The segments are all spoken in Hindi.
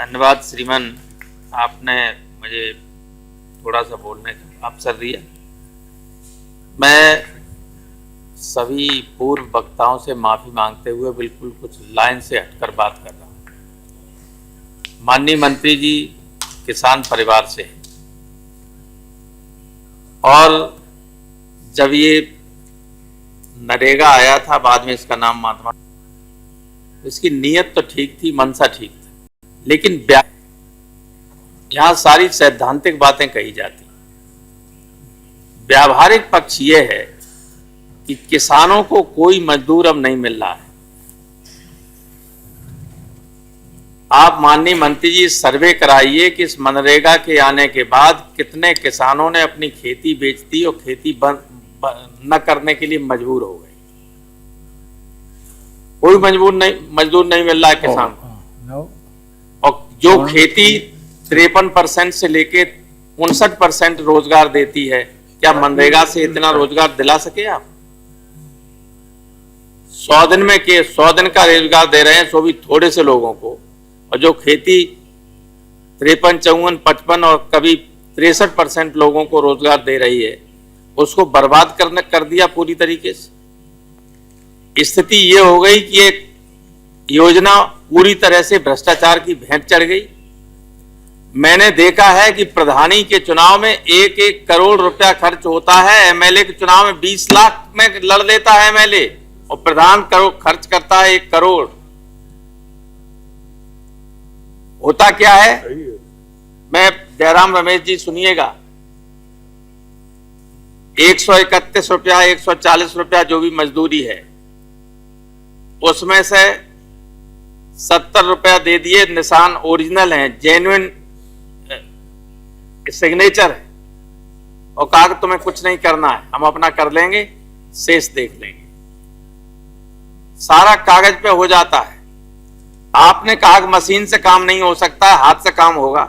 धन्यवाद श्रीमान, आपने मुझे थोड़ा सा बोलने का अवसर दिया। मैं सभी पूर्व वक्ताओं से माफी मांगते हुए बिल्कुल कुछ लाइन से हटकर बात कर रहा हूँ। माननीय मंत्री जी किसान परिवार से हैं और जब ये नरेगा आया था, बाद में इसका नाम महात्मा, इसकी नीयत तो ठीक थी, मनसा ठीक था, लेकिन यहां सारी सैद्धांतिक बातें कही जाती। व्यावहारिक पक्ष ये है कि किसानों को कोई मजदूर अब नहीं मिल रहा है। आप माननीय मंत्री जी सर्वे कराइए कि इस मनरेगा के आने के बाद कितने किसानों ने अपनी खेती बेच दी और खेती न करने के लिए मजबूर हो गए। कोई मजदूर नहीं मिल रहा है किसान को। और जो खेती 53% से लेके 59% रोजगार देती है, क्या मनरेगा से इतना रोजगार दिला सके आप? 100 दिन में 100 दिन का रोजगार दे रहे हैं, सो भी थोड़े से लोगों को। और जो खेती 53, 54, 55 और कभी 63% लोगों को रोजगार दे रही है, उसको बर्बाद कर दिया पूरी तरीके से। स्थिति ये हो गई कि एक योजना पूरी तरह से भ्रष्टाचार की भेंट चढ़ गई। मैंने देखा है कि प्रधानी के चुनाव में 1-1 करोड़ रुपया खर्च होता है, एमएलए के चुनाव में 20 लाख में लड़ लेता है एमएलए, और प्रधान खर्च करता है 1 करोड़। होता क्या है? मैं जयराम रमेश जी सुनिएगा, 131 रुपया, 140 रुपया जो भी मजदूरी है, उसमें से 70 रुपया दे दिए, निशान ओरिजिनल है, जेन्युइन सिग्नेचर है, और कहा कि तुम्हें कुछ नहीं करना है, हम अपना कर लेंगे, शेष देख लेंगे। सारा कागज पे हो जाता है। आपने कहा कि मशीन से काम नहीं हो सकता, हाथ से काम होगा।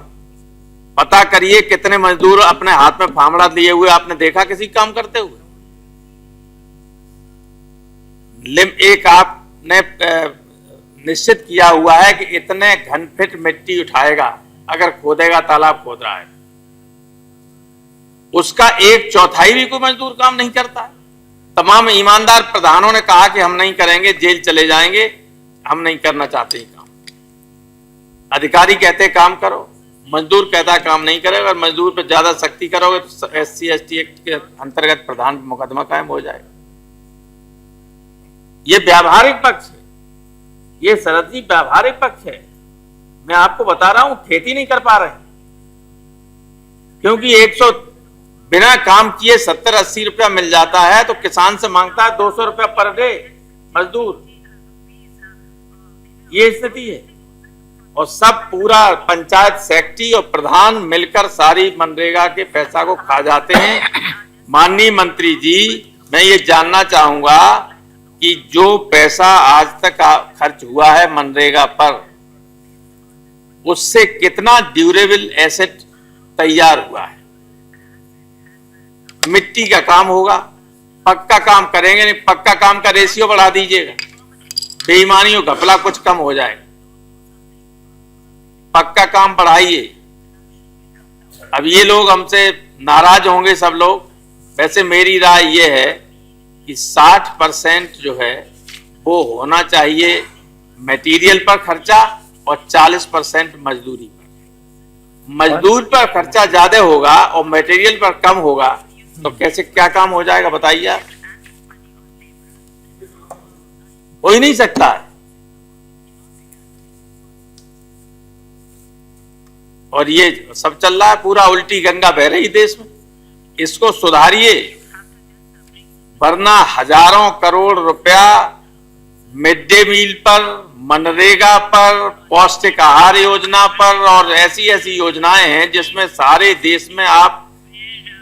पता करिए कितने मजदूर अपने हाथ में फावड़ा लिए हुए आपने देखा किसी काम करते हुए? एक आपने निश्चित किया हुआ है कि इतने घन फीट मिट्टी उठाएगा अगर खोदेगा, तालाब खोद रहा है, उसका 1/4 भी कोई मजदूर काम नहीं करता है। तमाम ईमानदार प्रधानों ने कहा कि हम नहीं करेंगे, जेल चले जाएंगे, हम नहीं करना चाहते ही काम। अधिकारी कहते काम करो, मजदूर कहता काम नहीं करेगा। और मजदूर पर ज्यादा सख्ती करोगे तो SC/ST एक्ट के अंतर्गत प्रधान पर मुकदमा कायम हो जाएगा। ये व्यावहारिक पक्ष है, ये शरद जी व्यावहारिक पक्ष है। मैं आपको बता रहा हूं, खेती नहीं कर पा रहे क्योंकि 100 बिना काम किए 70-80 रुपया मिल जाता है, तो किसान से मांगता है 200 रुपया पर डे मजदूर। ये स्थिति है। और सब पूरा पंचायत सेक्रेटरी और प्रधान मिलकर सारी मनरेगा के पैसा को खा जाते हैं। माननीय मंत्री जी, मैं ये जानना चाहूंगा कि जो पैसा आज तक खर्च हुआ है मनरेगा पर, उससे कितना ड्यूरेबल एसेट तैयार हुआ है? मिट्टी का काम होगा, पक्का काम करेंगे नहीं, पक्का काम का रेशियो बढ़ा दीजिएगा, बेईमानी और घपला कुछ कम हो जाएगा। पक्का काम बढ़ाइए। अब ये लोग हमसे नाराज होंगे सब लोग, वैसे मेरी राय ये है कि 60% जो है वो होना चाहिए मटेरियल पर खर्चा और 40% मजदूरी पर। मजदूर पर खर्चा ज्यादा होगा और मटेरियल पर कम होगा, तो कैसे क्या काम हो जाएगा बताइए आप? हो ही नहीं सकता है। और ये सब चल रहा है, पूरा उल्टी गंगा बह रही देश में। इसको सुधारिए, वरना हजारों करोड़ रुपया मिड डे मील पर, मनरेगा पर, पौष्टिक आहार योजना पर और ऐसी योजनाएं हैं जिसमें सारे देश में आप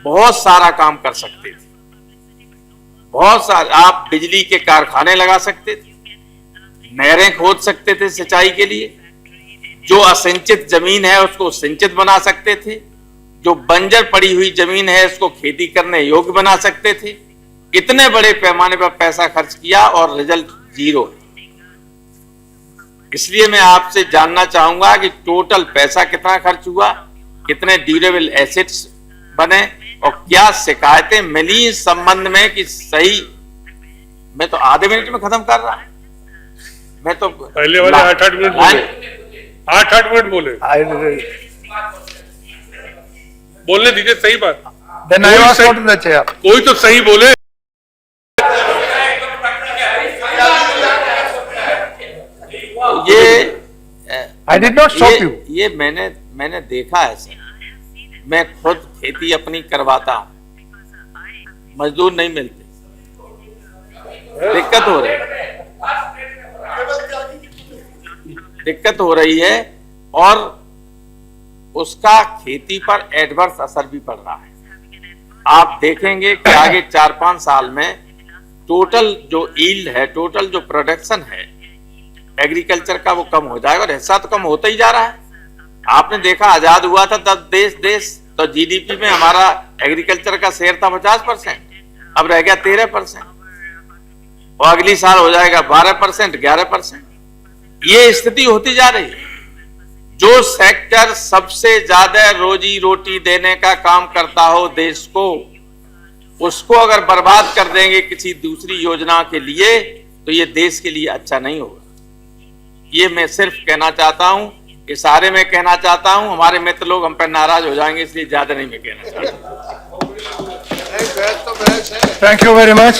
बहुत सारा काम कर सकते थे। बहुत सारे आप बिजली के कारखाने लगा सकते थे, नहरें खोद सकते थे सिंचाई के लिए, जो असिंचित जमीन है उसको सिंचित बना सकते थे, जो बंजर पड़ी हुई जमीन है उसको खेती करने योग्य बना सकते थे। इतने बड़े पैमाने पर पैसा खर्च किया और रिजल्ट जीरो। इसलिए मैं आपसे जानना चाहूंगा कि टोटल पैसा कितना खर्च हुआ, कितने ड्यूरेबल एसेट्स बने और क्या शिकायतें मिली इस संबंध में कि सही। मैं तो आधे मिनट में खत्म कर रहा हूं। मैं तो पहले वाले 8-8 मिनट बोले, 8-8 मिनट बोले, बोलने दीजिए सही बात। Then I was not in the chair. कोई तो सही बोले। ये I did not stop you. ये मैंने देखा है सर। मैं खुद खेती अपनी करवाता हूं, मजदूर नहीं मिलते, दिक्कत हो रही है और उसका खेती पर एडवर्स असर भी पड़ रहा है। आप देखेंगे कि आगे 4-5 साल में टोटल जो ईल्ड है, टोटल जो प्रोडक्शन है एग्रीकल्चर का, वो कम हो जाएगा और हिस्सा तो कम होता ही जा रहा है। आपने देखा आजाद हुआ था तब देश तो जीडीपी में हमारा एग्रीकल्चर का शेयर था 50%, अब रह गया 13% और अगली साल हो जाएगा 12%, 11%। ये स्थिति होती जा रही है। जो सेक्टर सबसे ज्यादा रोजी रोटी देने का काम करता हो देश को, उसको अगर बर्बाद कर देंगे किसी दूसरी योजना के लिए तो ये देश के लिए अच्छा नहीं होगा। ये मैं सिर्फ कहना चाहता हूं, इशारे में कहना चाहता हूं। हमारे मित्र लोग हम पर नाराज हो जाएंगे, इसलिए ज्यादा नहीं मैं कहना चाहता। Thank you very much.